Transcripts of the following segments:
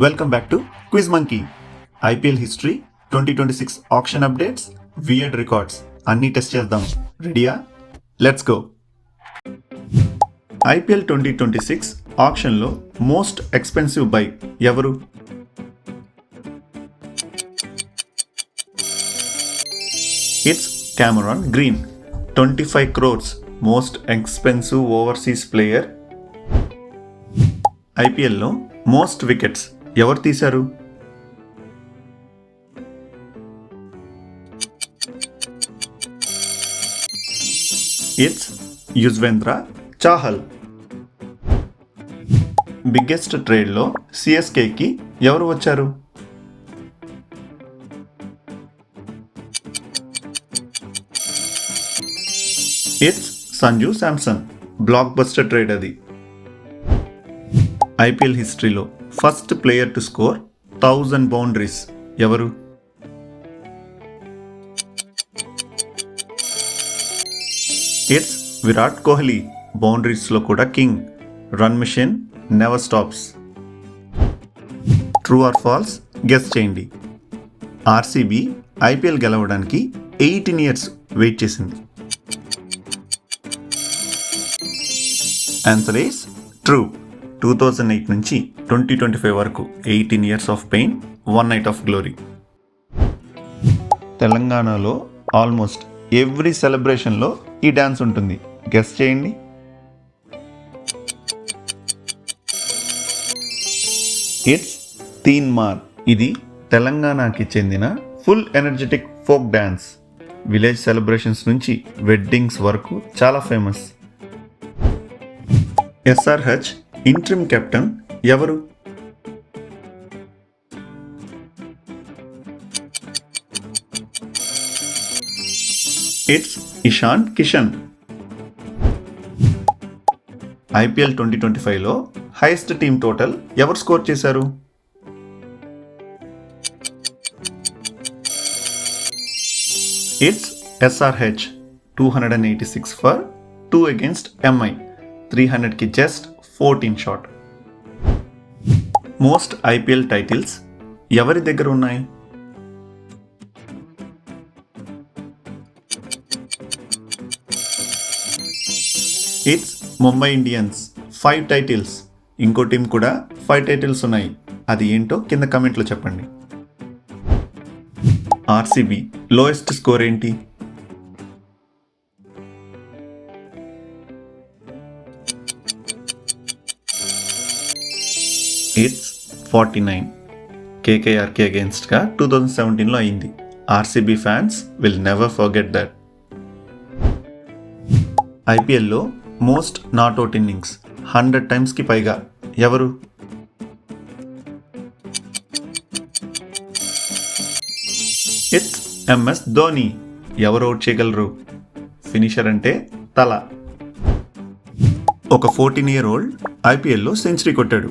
Welcome back to Quiz Monkey. IPL history, 2026 auction updates, weird records. అన్నీ test చేద్దాం. రెడీయా? Let's go. IPL 2026 ఆక్షన్లో most expensive buy ఎవరు? It's Cameron Green. 25 crores most expensive overseas player. ఐపీఎల్లో most wickets ఎవరు తీశారు? It's Yuzvendra Chahal. Biggest ట్రేడ్లో సిఎస్కేకి ఎవరు వచ్చారు? It's Sanju Samson. Blockbuster trade అది. ఐపీఎల్ హిస్టరీలో first player to score 1000 boundaries ఎవరు? ఇట్స్ విరాట్ కోహ్లీ. బౌండరీస్లో కూడా king. Run machine never stops. True or false guess చేయండి. ఆర్సీబీ ఐపీఎల్ గెలవడానికి 18 years వెయిట్ చేసింది. Answer is true. 2008 నుంచి 2025 వరకు 18 years of pain, 1 night of glory. తెలంగాణలో ఆల్మోస్ట్ ఎవ్రీ సెలబ్రేషన్లో ఈ డ్యాన్స్ ఉంటుంది. గెస్ చేయండి. ఇట్స్ తీన్మార్. ఇది తెలంగాణకి చెందిన full energetic folk dance. Village celebrations నుంచి వెడ్డింగ్స్ వరకు చాలా ఫేమస్. ఎస్ఆర్హెచ్ ఇంట్రిమ్ కెప్టెన్ ఎవరు? ఇట్స్ ఇషాన్ కిషన్. ఐపీఎల్ 2025లో హైయెస్ట్ టీమ్ టోటల్ ఎవరు స్కోర్ చేశారు? It's SRH. 286 for 2 against MI. 300కి just 14 shot. Most IPL titles ఎవరి దగ్గర ఉన్నాయి? It's Mumbai Indians. 5 titles. ఇంకో టీం కూడా 5 titles ఉన్నాయి. అది ఏంటో కింద కమెంట్లో చెప్పండి. ఆర్సీబీ లోయెస్ట్ స్కోర్ ఏంటి? ఇట్స్ 49. కేకేఆర్కి అగేన్స్ట్గా 2017లో అయింది. RCB fans will never forget that. ఐపీఎల్లో మోస్ట్ నాట్అవుట్ ఇన్నింగ్స్ 100 times పైగా ఎవరు? It's MS Dhoni. ఎవరు అవుట్ చేయగలరు? ఫినిషర్ అంటే తల. ఒక 14-year-old ఐపీఎల్లో సెంచరీ కొట్టాడు.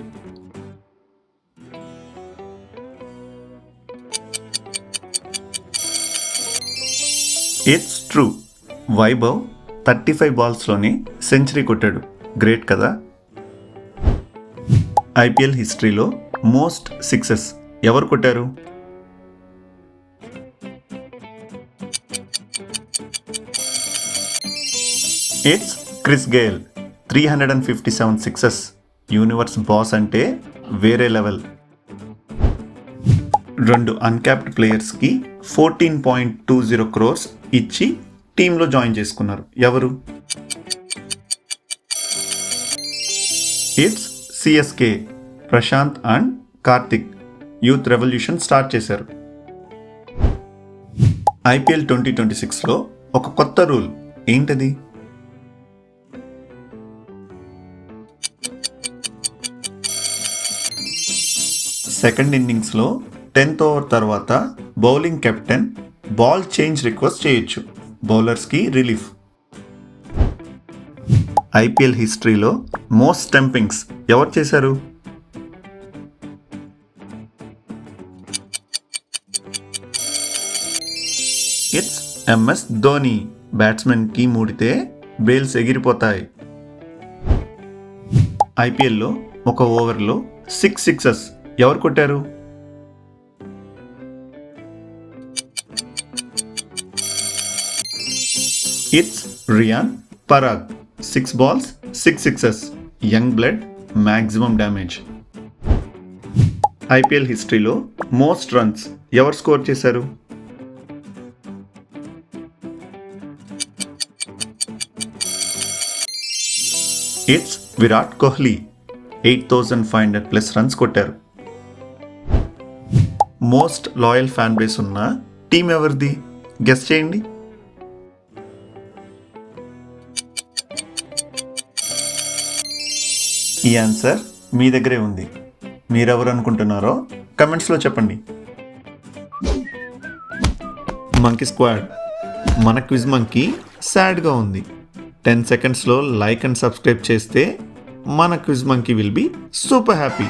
It's true. వైభవ్ 35 balsలోనే సెంచరీ కొట్టాడు. గ్రేట్ కదా. ఐపీఎల్ హిస్టరీలో మోస్ట్ సిక్సెస్ ఎవరు కొట్టారు? It's Chris Gayle. 357 sixes. Universe boss అంటే వేరే లెవెల్. 2 అన్క్యాప్డ్ ప్లేయర్స్కి 14.20 crores ఇచ్చి టీంలో జాయిన్ చేసుకున్నారు. ఎవరు? It's CSK. Prashant and Kartik youth revolution start చేశారు. ఐపీఎల్ 2026లో ఒక కొత్త రూల్ ఏంటది? సెకండ్ ఇన్నింగ్స్లో 10th over తర్వాత bowling captain ball change request చేయొచ్చు. బౌలర్స్కి రిలీఫ్. ఐపీఎల్ హిస్టరీలో మోస్ట్ స్టంపింగ్స్ ఎవరు చేశారు? It's MS Dhoni. బ్యాట్స్మెన్కి మూడితే బేల్స్ ఎగిరిపోతాయి. ఐపీఎల్లో ఒక ఓవర్లో 6 sixes ఎవరు కొట్టారు? It's Riyan Parag. 6 balls, 6 sixes. Young blood, maximum damage. IPL హిస్టరీలో మోస్ట్ రన్స్ ఎవరు స్కోర్ చేశారు? It's Virat Kohli. 8,500 plus runs కొట్టారు. మోస్ట్ లాయల్ ఫ్యాన్ బేస్ ఉన్న టీం ఎవరిది? గెస్ చేయండి. ఈ ఆన్సర్ మీ దగ్గరే ఉంది. మీరెవరు అనుకుంటున్నారో కమెంట్స్లో చెప్పండి. Monkey squad. మన క్విజ్ మంకీ సాడ్గా ఉంది. 10 secondsలో లైక్ అండ్ సబ్స్క్రైబ్ చేస్తే మన quiz monkey will be super happy.